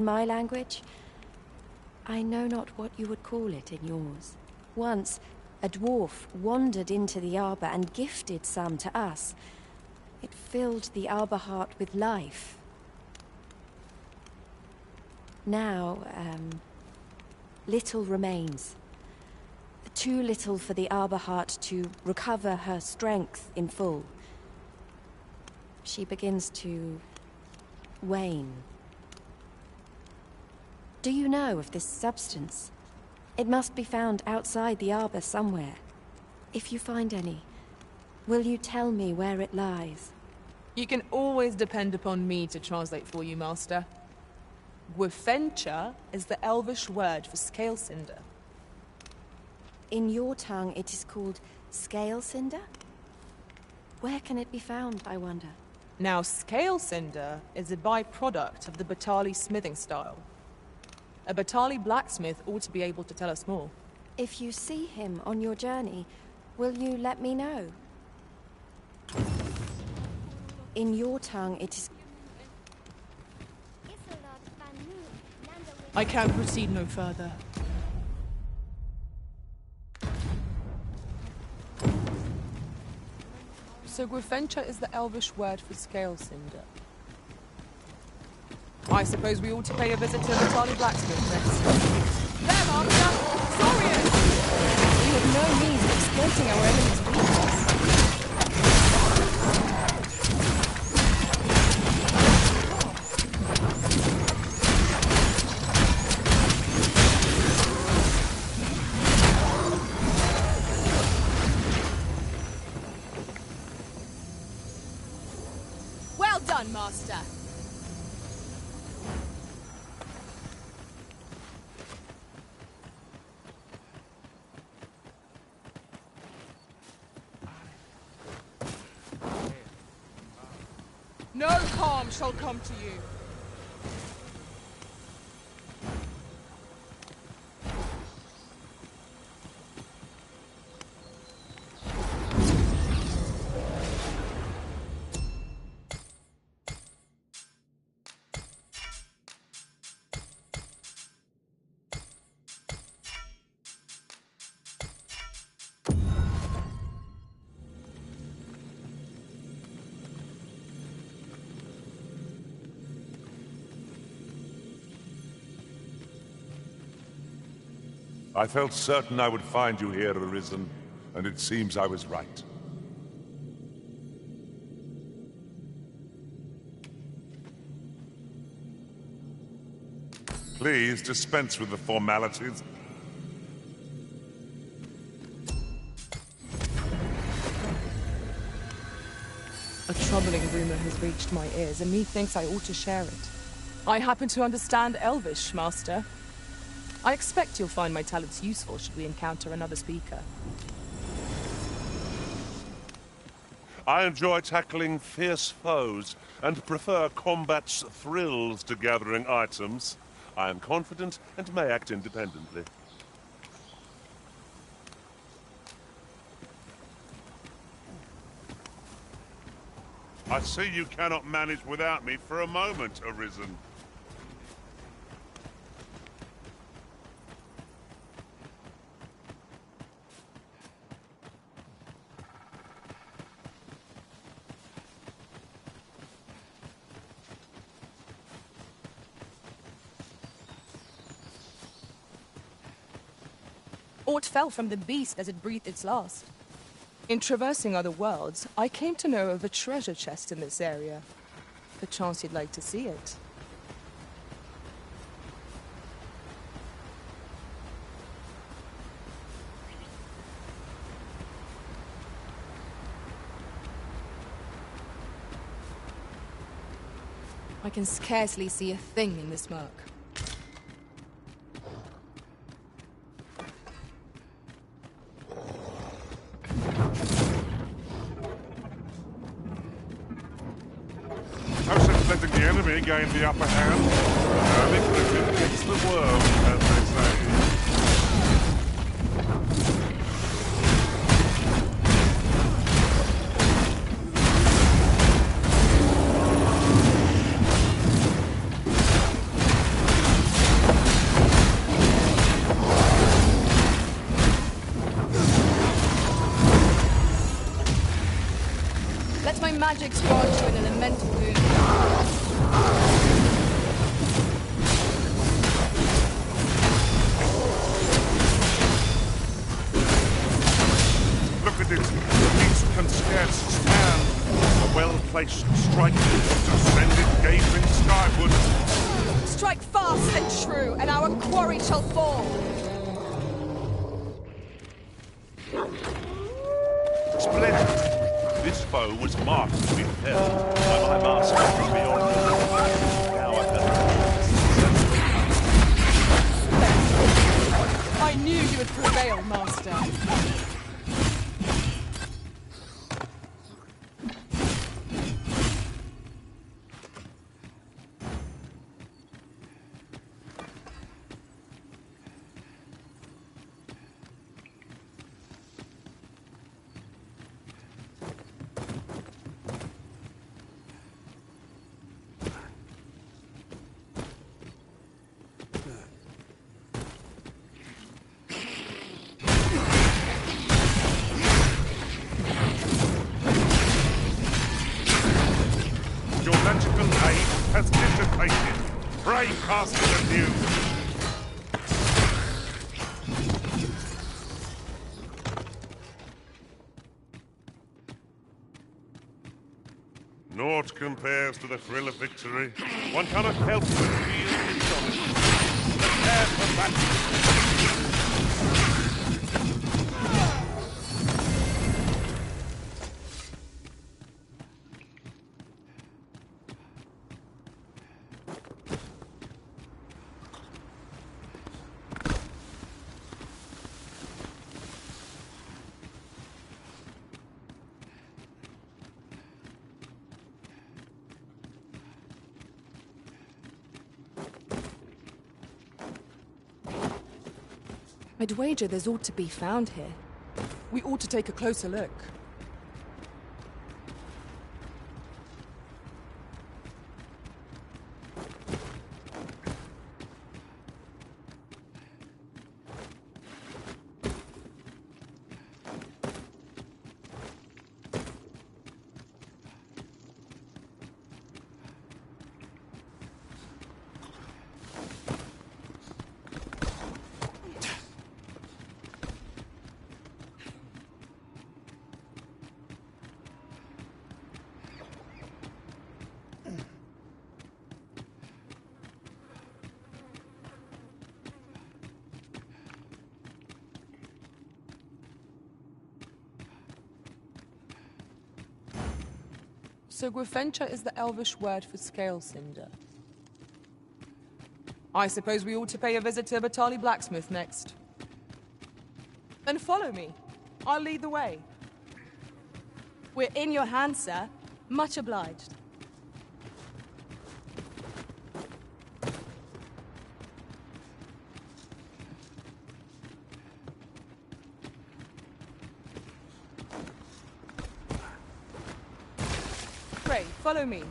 my language, I know not what you would call it in yours. Once, a dwarf wandered into the arbor and gifted some to us. It filled the arbor heart with life. Now, little remains. Too little for the arbor heart to recover her strength in full. She begins to wane. Do you know of this substance? It must be found outside the arbor somewhere. If you find any, will you tell me where it lies? You can always depend upon me to translate for you, Master. Gwefencha is the Elvish word for scale cinder. In your tongue, it is called scale cinder? Where can it be found, I wonder? Now, scale cinder is a byproduct of the Batali smithing style. A Batali blacksmith ought to be able to tell us more. If you see him on your journey, will you let me know? In your tongue, it is... I can proceed no further. So Gwefencha is the Elvish word for scale cinder. I suppose we ought to pay a visit to the Batali blacksmith next. There, Master! Saurian! We have no means of exploiting our enemy's weakness. Well done, Master! No harm shall come to you. I felt certain I would find you here, Arisen, and it seems I was right. Please dispense with the formalities. A troubling rumor has reached my ears, and methinks I ought to share it. I happen to understand Elvish, Master. I expect you'll find my talents useful should we encounter another speaker. I enjoy tackling fierce foes, and prefer combat's thrills to gathering items. I am confident and may act independently. I see you cannot manage without me for a moment, Arisen. Aught fell from the beast as it breathed its last. In traversing other worlds, I came to know of a treasure chest in this area. Perchance you'd like to see it. I can scarcely see a thing in this murk. Letting the enemy gain the upper hand. Early cricket gets the world, as they say. magics grant you an elemental boon. Look at it. The beast can scarce stand. A well-placed strike to send it gazing skyward. Strike fast and true, and our quarry shall fall. Splendid. This foe was marked to be felled by my master from beyond the now I knew you would prevail, Master. Your magical aid has dissipated. Pray cast it anew. Naught compares to the thrill of victory. One cannot help but feel its dominance. Prepare for battle. I'd wager there's aught to be found here. We ought to take a closer look. So Gwefencha is the Elvish word for scale cinder. I suppose we ought to pay a visit to Batali Blacksmith next. Then follow me. I'll lead the way. We're in your hands, sir. Much obliged. Pray, follow me.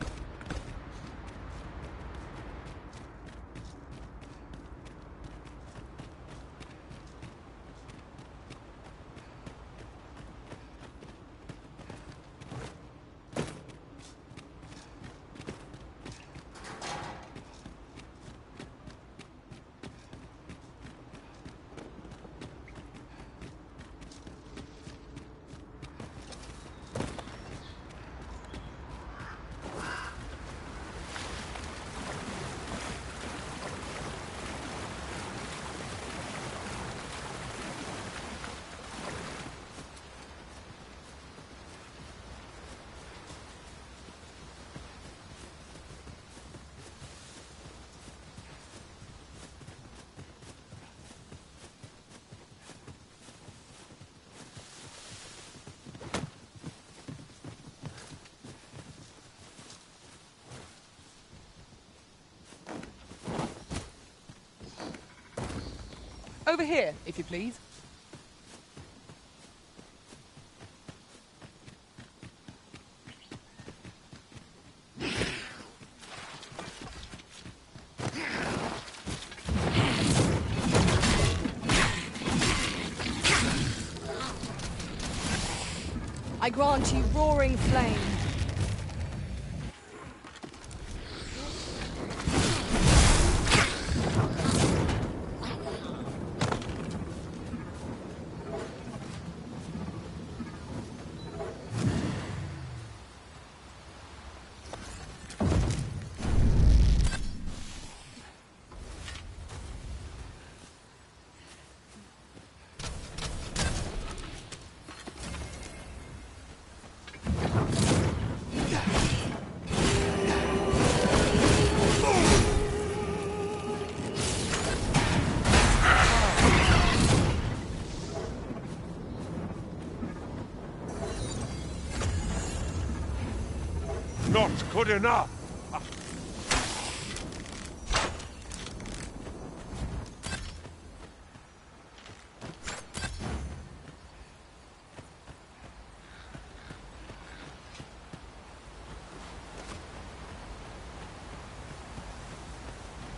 Over here, if you please. I grant you roaring flame. not good enough.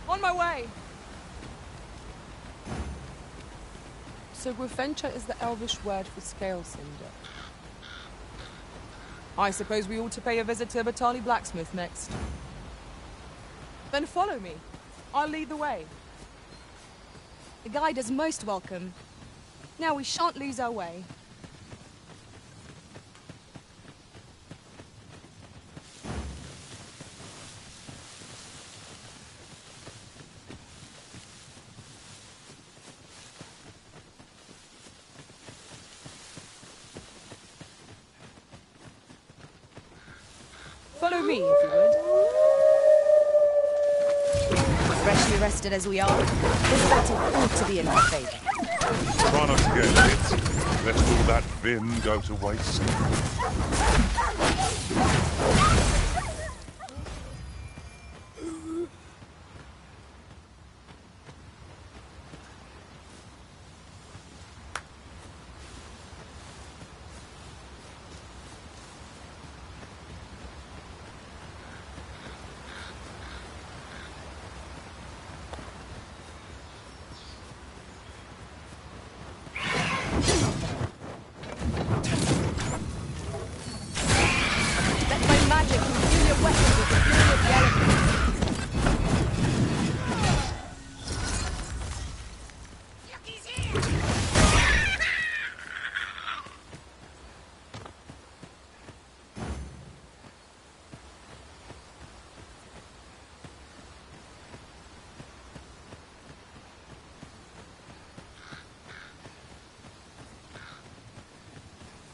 On my way! So Gwynfencha is the Elvish word for scale cinder. I suppose we ought to pay a visit to Batali blacksmith next. Then follow me. I'll lead the way. The guide is most welcome. Now we shan't lose our way. Follow me, if you would. Freshly rested as we are, this battle ought to be in our favor. Try not to get hit. Let all that vim go to waste.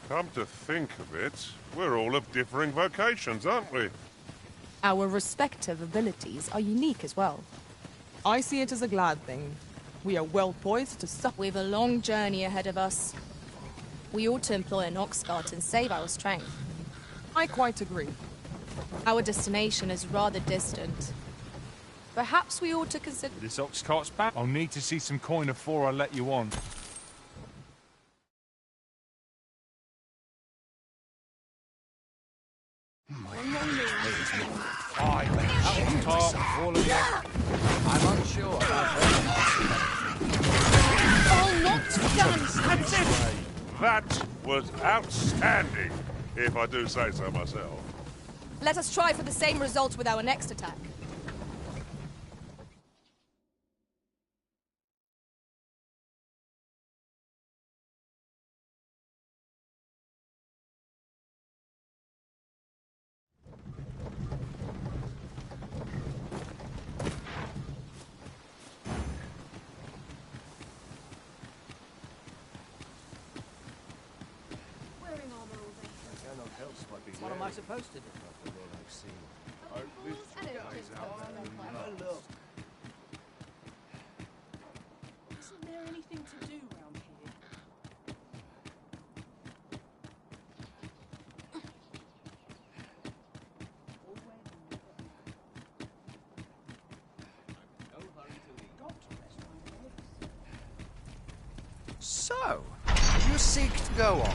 Come to think of it, we're all of differing vocations, aren't we? Our respective abilities are unique as well. I see it as a glad thing. We are well poised to suffer. We've a long journey ahead of us. We ought to employ an ox cart and save our strength. I quite agree. Our destination is rather distant. Perhaps we ought to consider... This ox cart's back. I'll need to see some coin before I let you on. All of you. I'm unsure. I'll not dance! That's it! That was outstanding, if I do say so myself. Let us try for the same result with our next attack. What am I supposed to do? Isn't there anything to do round here? So, you seek to go on.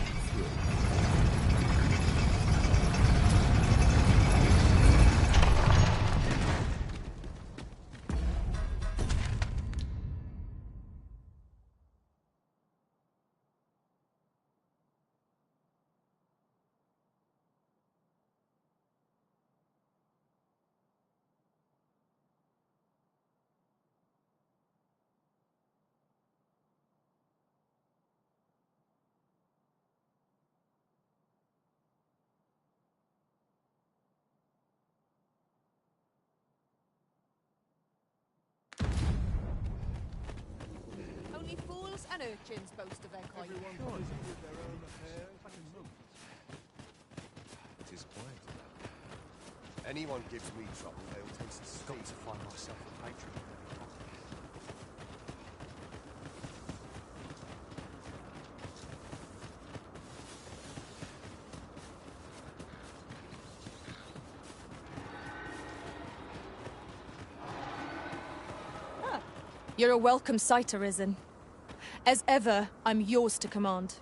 Only fools and urchins boast of their kind. It is quiet. Anyone gives me trouble, they'll taste the steam. Got to find myself a patron. You're a welcome sight, Arisen. As ever, I'm yours to command.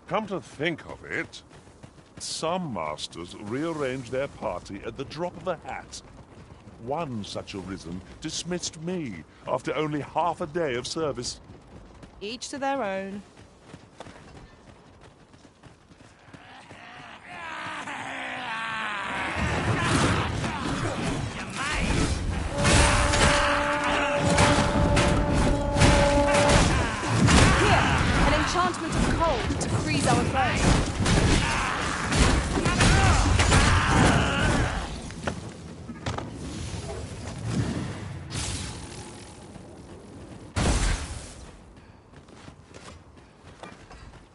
Come to think of it, some masters rearrange their party at the drop of a hat. One such Arisen dismissed me after only half a day of service. Each to their own. Enchantment of cold to freeze our foes.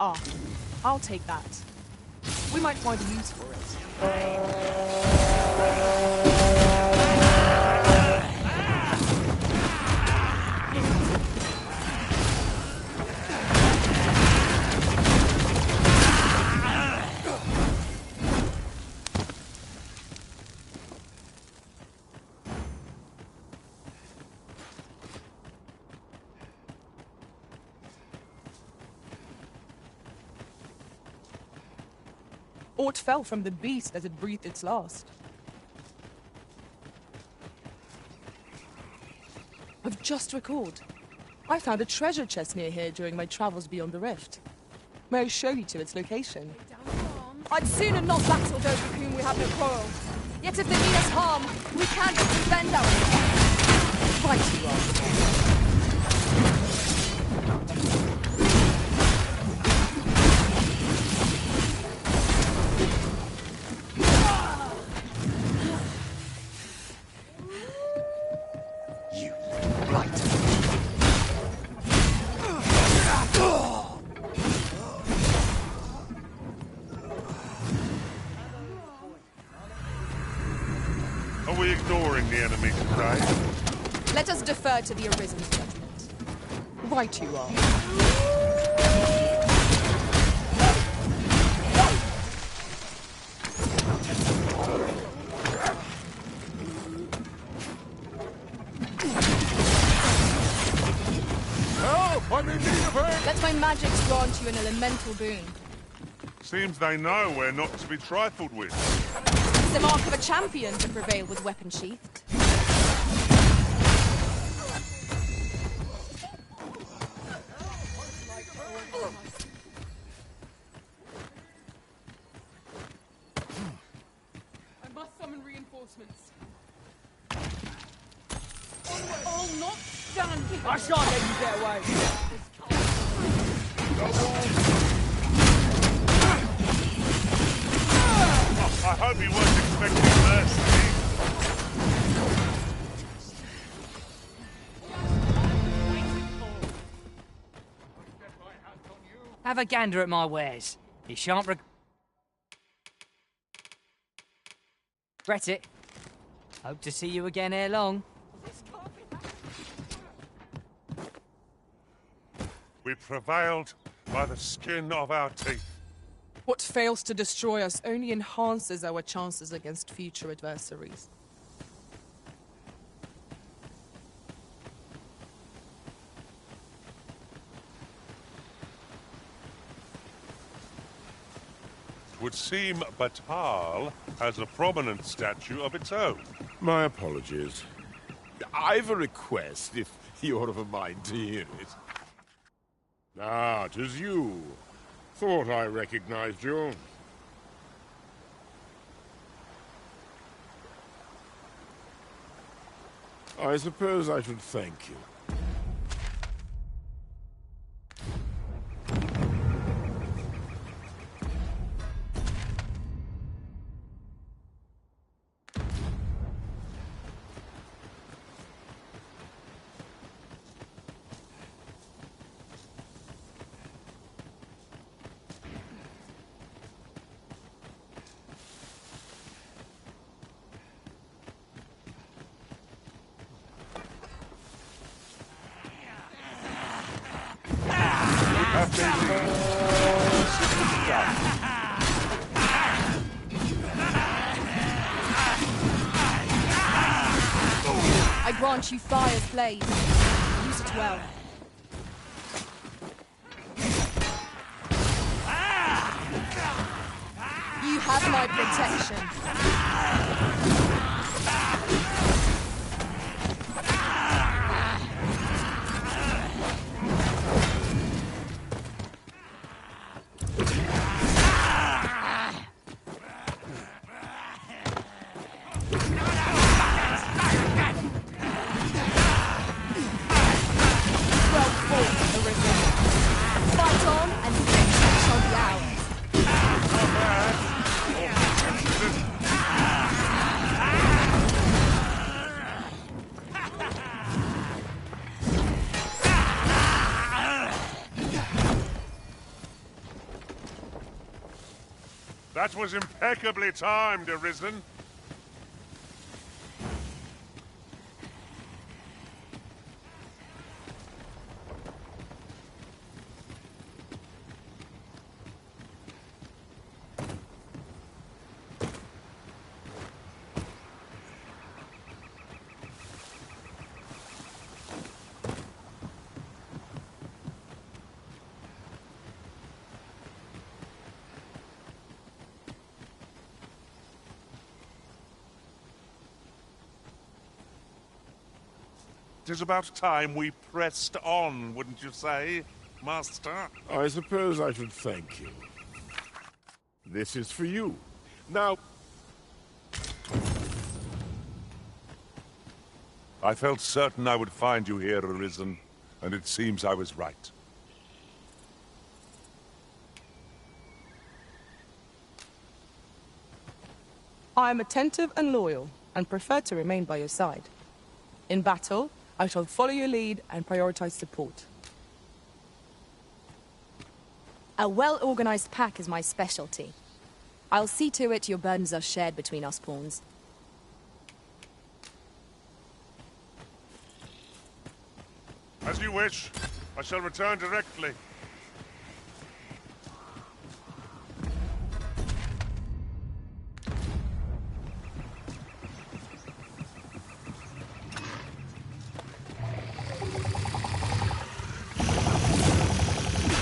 Ah, I'll take that. We might find a use for it. Aught fell from the beast as it breathed its last. I've just recalled. I found a treasure chest near here during my travels beyond the rift. May I show you to its location? I'd sooner not battle those with whom we have no quarrel. Yet if they mean us harm, we can but defend ourselves. Right you are. Are we ignoring the enemy today? Let us defer to the Arisen's judgment. Right you are. Help! I'm in need of help! Let my magics grant you an elemental boon. Seems they know we're not to be trifled with. It's the mark of a champion to prevail with weapon sheathed. I must summon reinforcements. All not done. I shan't let you get away. I hope he wasn't expecting mercy. Have a gander at my wares. You shan't regret it. Hope to see you again ere long. We prevailed by the skin of our teeth. What fails to destroy us only enhances our chances against future adversaries. Would seem Batal has a prominent statue of its own. My apologies. I've a request, if you're of a mind to hear it. Ah, 'tis you. Thought I recognized you. I suppose I should thank you. grant you fire's blaze. Use it well. You have my protection. That was impeccably timed, Arisen. It is about time we pressed on, wouldn't you say, Master? I suppose I should thank you. This is for you. Now... I felt certain I would find you here, Arisen, and it seems I was right. I am attentive and loyal, and prefer to remain by your side. In battle, I shall follow your lead and prioritize support. A well-organized pack is my specialty. I'll see to it your burdens are shared between us pawns. As you wish. I shall return directly.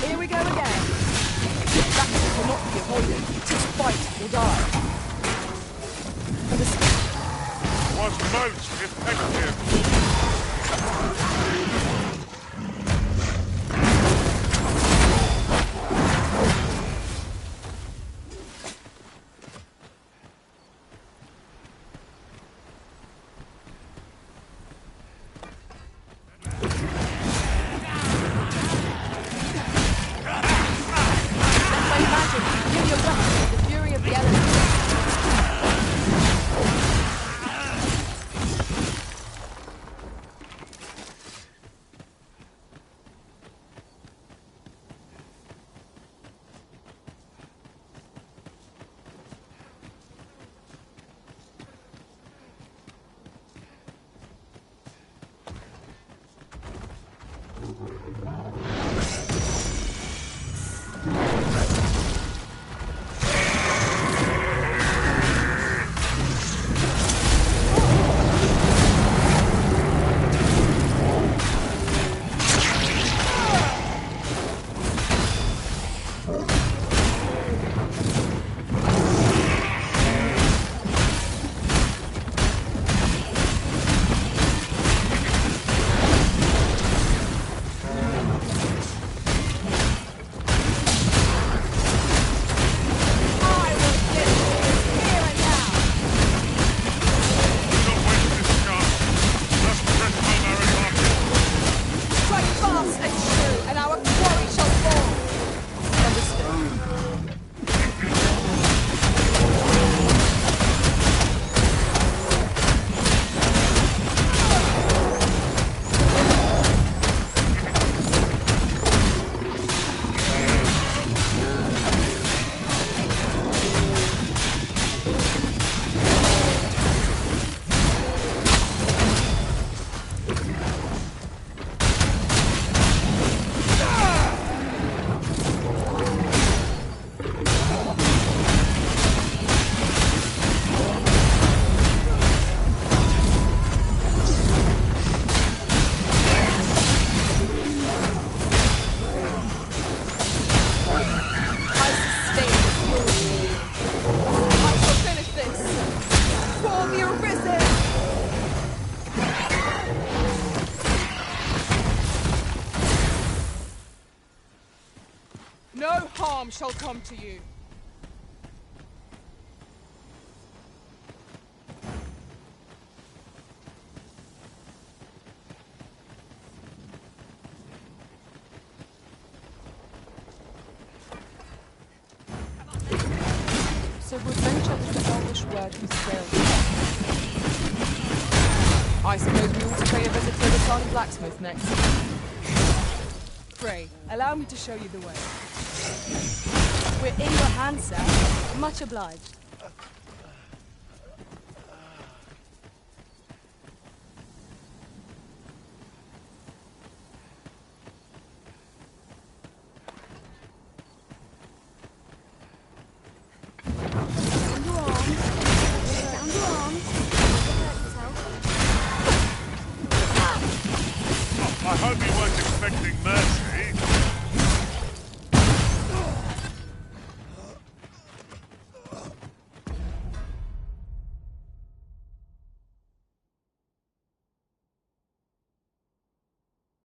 Here we go again. That cannot be avoided. Just fight or die. Was most effective. harm shall come to you. So we'll venture is the Elvish word whose trail we walk. I suppose we ought to pay a visit to the town blacksmith next. Pray, allow me to show you the way. We're in your hands, sir. Much obliged. Sound your arms. Sound your arms. I hope you weren't expecting mercy.